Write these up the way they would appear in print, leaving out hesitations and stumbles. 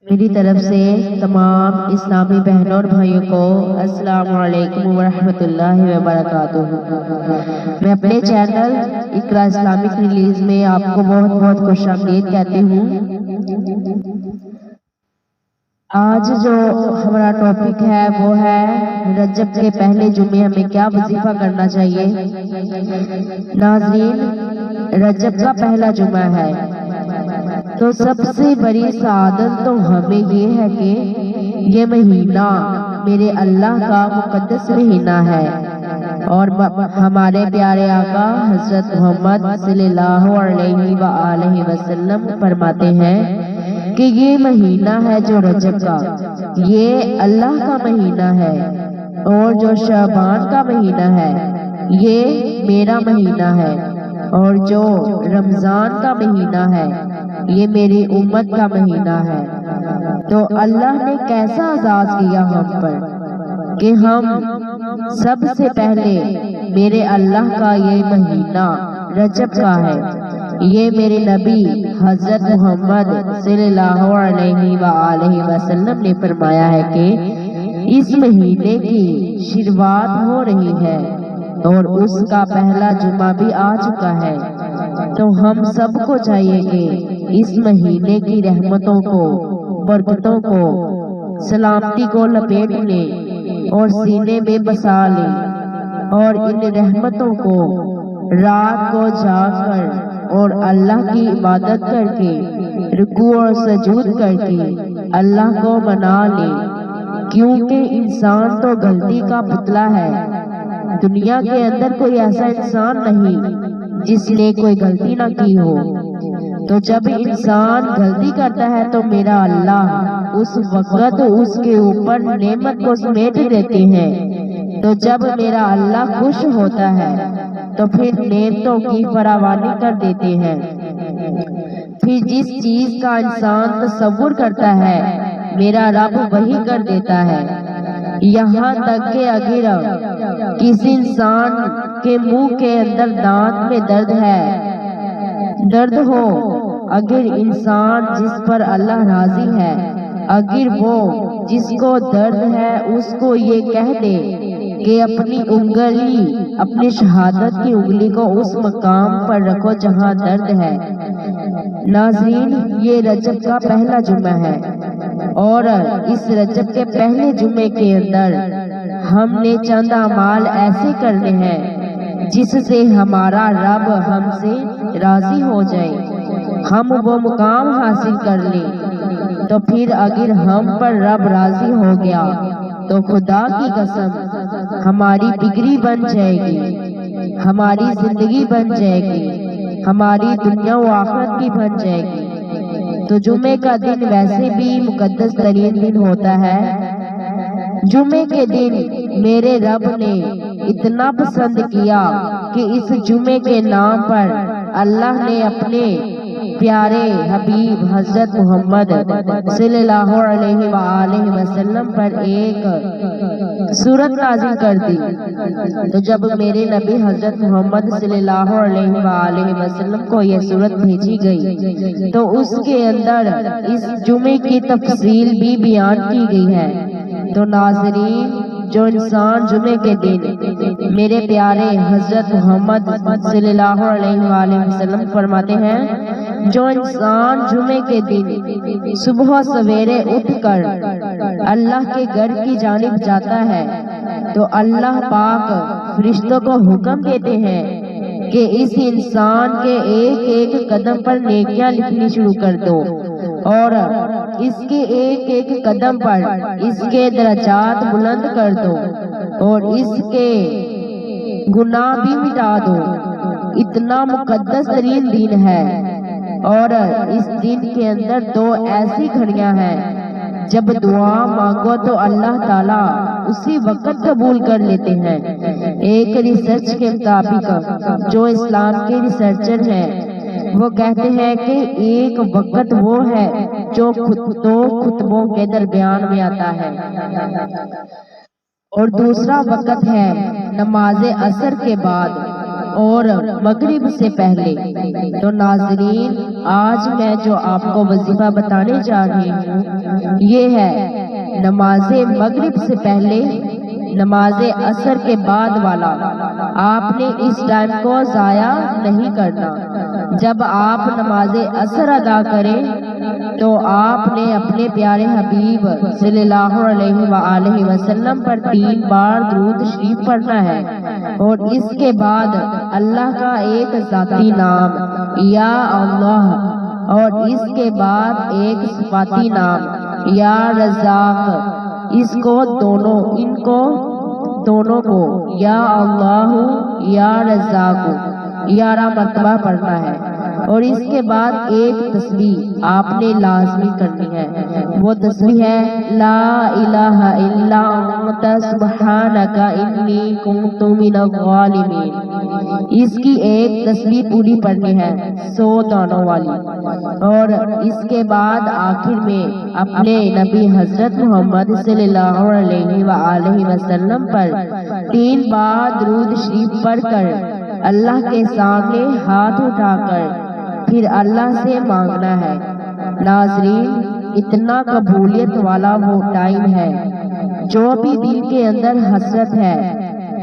میری طرف سے تمام اسلامی بہنوں اور بھائیوں کو السلام علیکم ورحمۃ اللہ وبرکاتہ۔ میں اپنے چینل اقرا اسلامک ریلیز میں آپ کو بہت بہت خوش آمدید کہتی ہوں۔ آج جو ہمارا ٹاپک ہے وہ ہے رجب کے پہلے جمعے ہمیں کیا وظیفہ کرنا چاہیے۔ ناظرین، رجب کا پہلا جمعہ ہے تو سب سے بڑی سعادت تو ہمیں یہ ہے کہ یہ مہینہ میرے اللہ کا مقدس مہینہ ہے، اور ہمارے پیارے آقا حضرت محمد صلی اللہ علیہ وآلہ وسلم فرماتے ہیں کہ یہ مہینہ ہے جو رجب کا، یہ اللہ کا مہینہ ہے، اور جو شعبان کا مہینہ ہے یہ میرا مہینہ ہے، اور جو رمضان کا مہینہ ہے یہ میری امت کا مہینہ ہے۔ تو اللہ نے کیسا اعزاز کیا ہم پر کہ ہم سب سے پہلے میرے اللہ کا یہ مہینہ رجب کا ہے۔ یہ میرے نبی حضرت محمد صلی اللہ علیہ وآلہ وسلم نے فرمایا ہے کہ اس مہینے کی شروعات ہو رہی ہے اور اس کا پہلا جمعہ بھی آ چکا ہے۔ تو ہم سب کو چاہیے کہ اس مہینے کی رحمتوں کو، برکتوں کو، سلامتی کو لپیٹ لیں اور سینے میں بسا لیں، اور ان رحمتوں کو رات کو جاگ کر اور اللہ کی عبادت کر کے، رکوع اور سجود کر کے اللہ کو منا لیں، کیونکہ انسان تو غلطی کا پتلا ہے۔ دنیا کے اندر کوئی ایسا انسان نہیں جس نے کوئی غلطی نہ کی ہو۔ تو جب انسان غلطی کرتا ہے تو میرا اللہ اس وقت اس کے اوپر نعمت کو سمیٹ دیتے ہیں۔ تو جب میرا اللہ خوش ہوتا ہے تو پھر نعمتوں کی فراوانی کر دیتے ہیں۔ پھر جس چیز کا انسان تصور کرتا ہے میرا رب وہی کر دیتا ہے، یہاں تک کہ اگر کسی انسان کے منہ کے اندر دانت میں درد ہو، اگر انسان جس پر اللہ راضی ہے، اگر وہ جس کو درد ہے اس کو یہ کہہ دے کہ اپنی انگلی، اپنی شہادت کی انگلی کو اس مقام پر رکھو جہاں درد ہے۔ ناظرین، یہ رجب کا پہلا جمعہ ہے، اور اس رجب کے پہلے جمعے کے اندر ہم نے چند اعمال ایسے کرنے ہیں جس سے ہمارا رب ہم سے راضی ہو جائے، ہم وہ مقام حاصل کر لیں۔ تو پھر اگر ہم پر رب راضی ہو گیا تو خدا کی قسم ہماری بگڑی بن جائے گی، ہماری زندگی بن جائے گی، ہماری دنیا و آخرت کی بن جائے گی۔ تو جمعے کا دن ویسے بھی مقدس ترین دن ہوتا ہے۔ جمعے کے دن میرے رب نے اتنا پسند کیا کہ اس جمعے کے نام پر اللہ نے اپنے پیارے حبیب حضرت محمد صلی اللہ علیہ وآلہ وسلم پر ایک سورت نازل کر دی۔ تو جب میرے نبی حضرت محمد صلی اللہ علیہ وآلہ وسلم کو یہ سورت بھیجی گئی تو اس کے اندر اس جمعے کی تفصیل بھی بیان کی گئی ہے۔ تو ناظرین، جو انسان جمعے کے دن میرے پیارے حضرت محمد صلی اللہ علیہ وآلہ وسلم فرماتے ہیں، جو انسان جمعے کے دن صبح سویرے اٹھ کر اللہ کے گھر کی جانب جاتا ہے تو اللہ پاک فرشتوں کو حکم دیتے ہیں کہ اس انسان کے ایک ایک قدم پر نیکیاں لکھنی شروع کر دو، اور اس کے ایک ایک قدم پر اس کے درجات بلند کر دو، اور اس کے گناہ بھی مٹا دو۔ اتنا مقدس ترین دن ہے، اور اس دن کے اندر دو ایسی گھڑیاں ہیں جب دعا مانگو تو اللہ تعالیٰ اسی وقت قبول کر لیتے ہیں۔ ایک ریسرچ کے مطابق جو اسلام کے ریسرچر ہیں وہ کہتے ہیں کہ ایک وقت وہ ہے جو دو خطبوں کے درمیان میں آتا ہے، اور دوسرا وقت ہے نماز عصر کے بعد، اور مغرب سے پہلے۔ تو ناظرین، آج میں جو آپ کو وظیفہ بتانے جا رہی ہوں یہ ہے نماز مغرب سے پہلے نماز عصر کے بعد والا۔ آپ نے اس ٹائم کو ضائع نہیں کرنا۔ جب آپ نماز عصر ادا کریں تو آپ نے اپنے پیارے حبیب صلی اللہ علیہ وآلہ وسلم پر 3 بار درود شریف پڑھنا ہے، اور اس کے بعد اللہ کا ایک ذاتی نام یا اللہ، اور اس کے بعد ایک صفاتی نام یا رزاق، ان کو دونوں کو یا اللہ یا رزاق 11 مرتبہ پڑھنا ہے، اور اس کے بعد ایک تسبیح آپ نے لازمی کرنی ہے۔ وہ تسبیح ہے لا الہ الا انت سبحانک انی کنت من الظالمین۔ اس کی ایک تسبیح پوری پڑھنی ہے 100 دانوں والی، اور اس کے بعد آخر میں اپنے نبی حضرت محمد صلی اللہ علیہ وآلہ وسلم پر 3 بار درود شریف پڑھ کر اللہ کے سامنے ہاتھ اٹھا کر پھر اللہ سے مانگنا ہے۔ ناظرین، اتنا قبولیت والا وہ ٹائم ہے، جو بھی دل کے اندر حسرت ہے،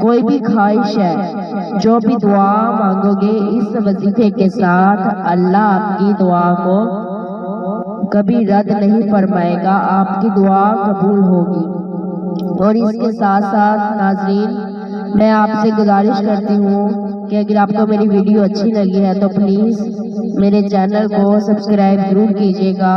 کوئی بھی خواہش ہے، جو بھی دعا مانگو گے اس وظیفے کے ساتھ، اللہ آپ کی دعا کو کبھی رد نہیں فرمائے گا، آپ کی دعا قبول ہوگی۔ اور اس کے ساتھ ساتھ ناظرین، میں آپ سے گزارش کرتی ہوں کہ اگر آپ کو میری ویڈیو اچھی لگی ہے تو پلیز میرے چینل کو سبسکرائب ضرور کیجیے گا۔